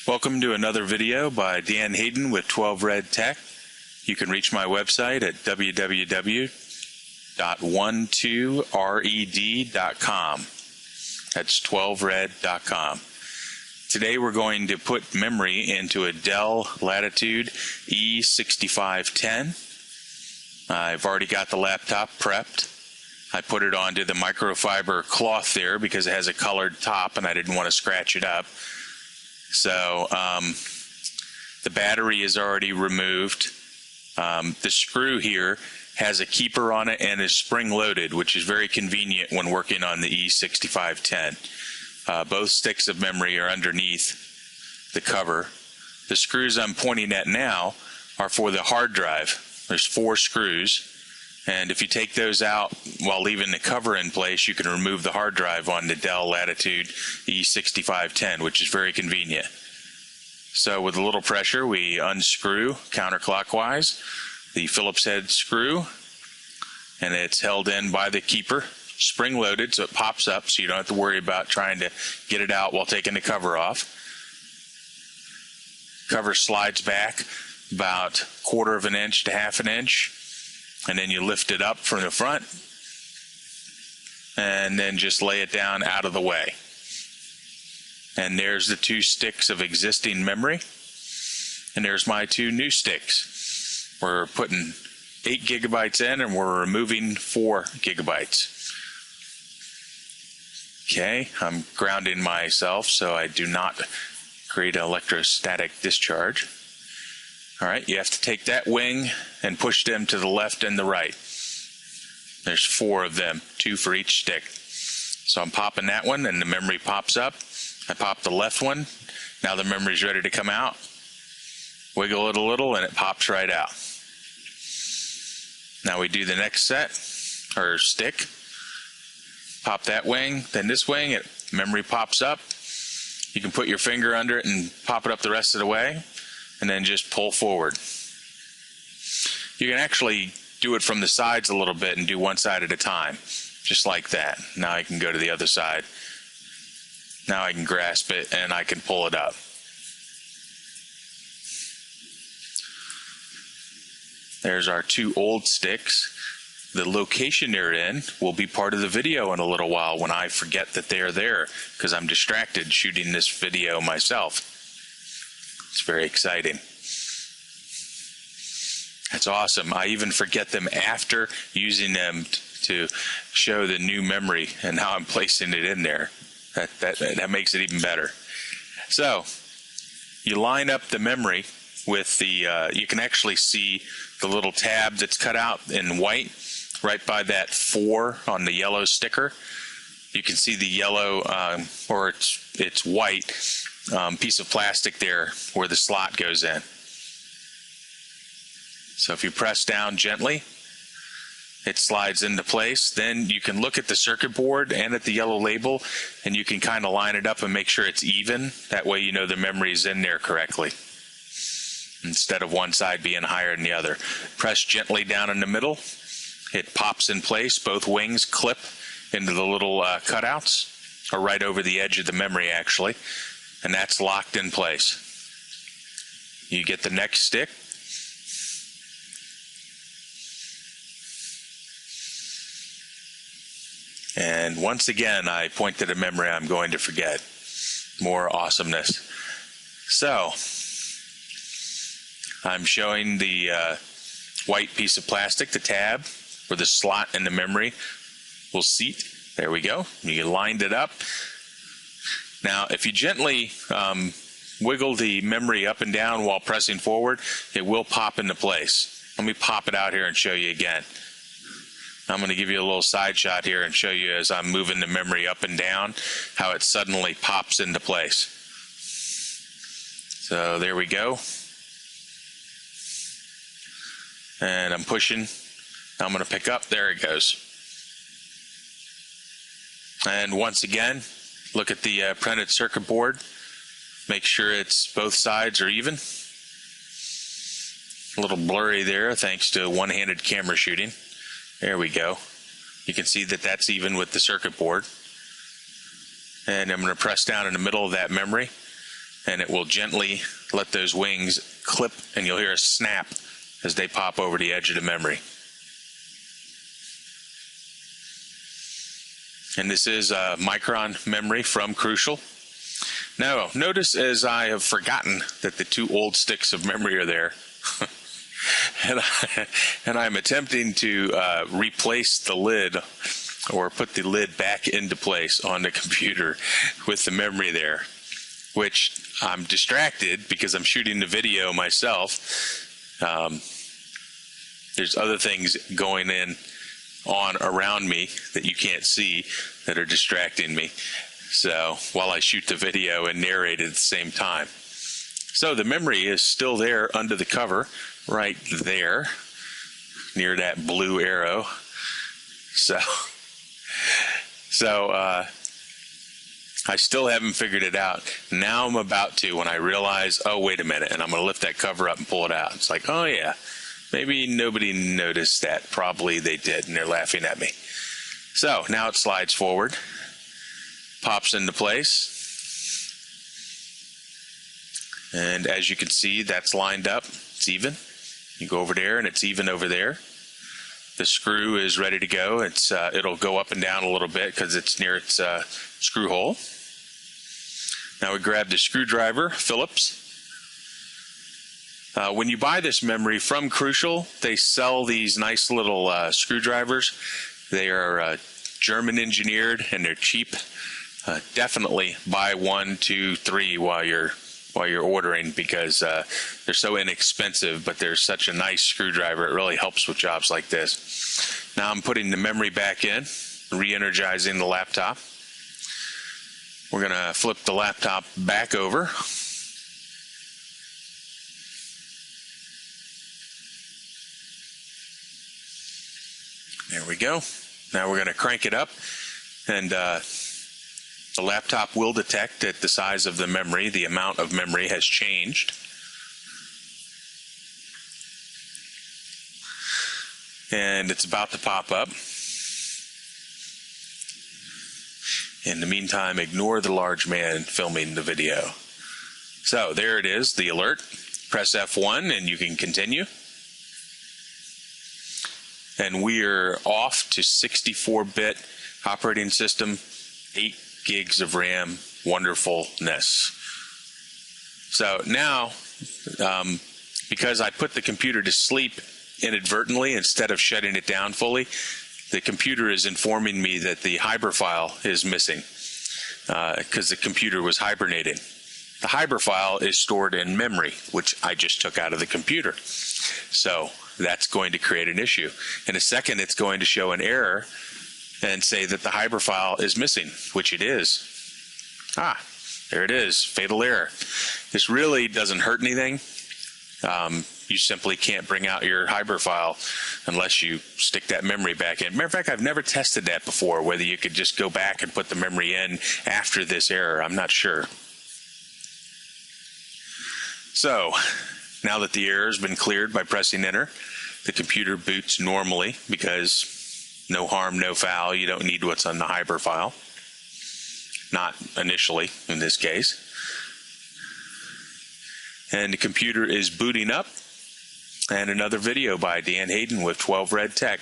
Welcome to another video by Dan Hayden with 12 Red Tech. You can reach my website at www.12red.com. That's 12red.com. Today we're going to put memory into a DELL Latitude E6510. I've already got the laptop prepped. I put it onto the microfiber cloth there because it has a colored top and I didn't want to scratch it up. So the battery is already removed. The screw here has a keeper on it and is spring-loaded, which is very convenient when working on the E6510. Both sticks of memory are underneath the cover. The screws I'm pointing at now are for the hard drive. There's 4 screws, and if you take those out while leaving the cover in place, you can remove the hard drive on the DELL Latitude E6510, which is very convenient. So with a little pressure, we unscrew counterclockwise the Phillips head screw, and it's held in by the keeper, spring-loaded, so it pops up, so you don't have to worry about trying to get it out while taking the cover off. Cover slides back about 1/4 of an inch to 1/2 an inch, and then you lift it up from the front and then just lay it down out of the way. And there's the 2 sticks of existing memory, and there's my 2 new sticks. We're putting 8 gigabytes in and we're removing 4 gigabytes. Okay, I'm grounding myself so I do not create an electrostatic discharge. Alright, you have to take that wing and push them to the left and the right. There's 4 of them, 2 for each stick. So I'm popping that one and the memory pops up. I pop the left one. Now the memory's ready to come out. Wiggle it a little and it pops right out. Now we do the next set, or stick. Pop that wing, then this wing, memory pops up. You can put your finger under it and pop it up the rest of the way, and then just pull forward. You can actually do it from the sides a little bit and do one side at a time, just like that. Now I can go to the other side. Now I can grasp it and I can pull it up. There's our 2 old sticks. The location they're in will be part of the video in a little while when I forget that they're there because I'm distracted shooting this video myself. It's very exciting. That's awesome. I even forget them after using them to show the new memory and how I'm placing it in there. That makes it even better. So you line up the memory with the, you can actually see the little tab that's cut out in white right by that 4 on the yellow sticker. You can see the yellow, or it's white piece of plastic there where the slot goes in. So if you press down gently, it slides into place. Then you can look at the circuit board and at the yellow label, and you can kind of line it up and make sure it's even. That way you know the memory is in there correctly, instead of one side being higher than the other. Press gently down in the middle. It pops in place. Both wings clip into the little cutouts, or right over the edge of the memory actually, and that's locked in place. You get the next stick. And once again, I point to the memory I'm going to forget. More awesomeness. So, I'm showing the white piece of plastic, the tab, where the slot in the memory will seat. There we go. You lined it up. Now, if you gently wiggle the memory up and down while pressing forward, it will pop into place. Let me pop it out here and show you again. I'm going to give you a little side shot here and show you as I'm moving the memory up and down how it suddenly pops into place. So there we go. And I'm pushing. I'm going to pick up. There it goes. And once again, look at the printed circuit board. Make sure it's both sides are even. A little blurry there thanks to one-handed camera shooting. There we go. You can see that that's even with the circuit board. And I'm going to press down in the middle of that memory and it will gently let those wings clip, and you'll hear a snap as they pop over the edge of the memory. And this is a Micron memory from Crucial. Now, notice as I have forgotten that the two old sticks of memory are there, and I'm attempting to replace the lid or put the lid back into place on the computer with the memory there, which I'm distracted because I'm shooting the video myself. There's other things going on around me that you can't see that are distracting me. So while I shoot the video and narrate at the same time. So the memory is still there under the cover, right there, near that blue arrow. So I still haven't figured it out. Now I'm about to, when I realize, oh, wait a minute, and I'm going to lift that cover up and pull it out. It's like, oh yeah, maybe nobody noticed that. Probably they did, and they're laughing at me. So now it slides forward, pops into place, and as you can see, that's lined up. It's even. You go over there, and it's even over there. The screw is ready to go. It'll go up and down a little bit because it's near its screw hole. Now we grab the screwdriver, Phillips. When you buy this memory from Crucial, they sell these nice little screwdrivers. They are German engineered and they're cheap. Definitely buy 1, 2, 3 while you're ordering, because they're so inexpensive, but they're such a nice screwdriver. It really helps with jobs like this. Now I'm putting the memory back in, re-energizing the laptop. We're going to flip the laptop back over. There we go. Now we're going to crank it up, and the laptop will detect that the size of the memory, the amount of memory, has changed. And it's about to pop up. In the meantime, ignore the large man filming the video. So there it is, the alert. Press F1 and you can continue. And we are off to 64-bit operating system, 8 gigs of RAM, wonderfulness. So now, because I put the computer to sleep inadvertently instead of shutting it down fully, the computer is informing me that the Hyper file is missing because the computer was hibernating. The Hyper file is stored in memory, which I just took out of the computer. So that's going to create an issue. In a second, it's going to show an error and say that the Hyper file is missing, which it is. There it is, fatal error. This really doesn't hurt anything. You simply can't bring out your Hyper file unless you stick that memory back in. Matter of fact, I've never tested that before, whether you could just go back and put the memory in after this error. I'm not sure. So, now that the error has been cleared by pressing enter, the computer boots normally, because no harm, no foul. You don't need what's on the Hyper file. Not initially, in this case. And the computer is booting up. And another video by Dan Hayden with 12 Red Tech.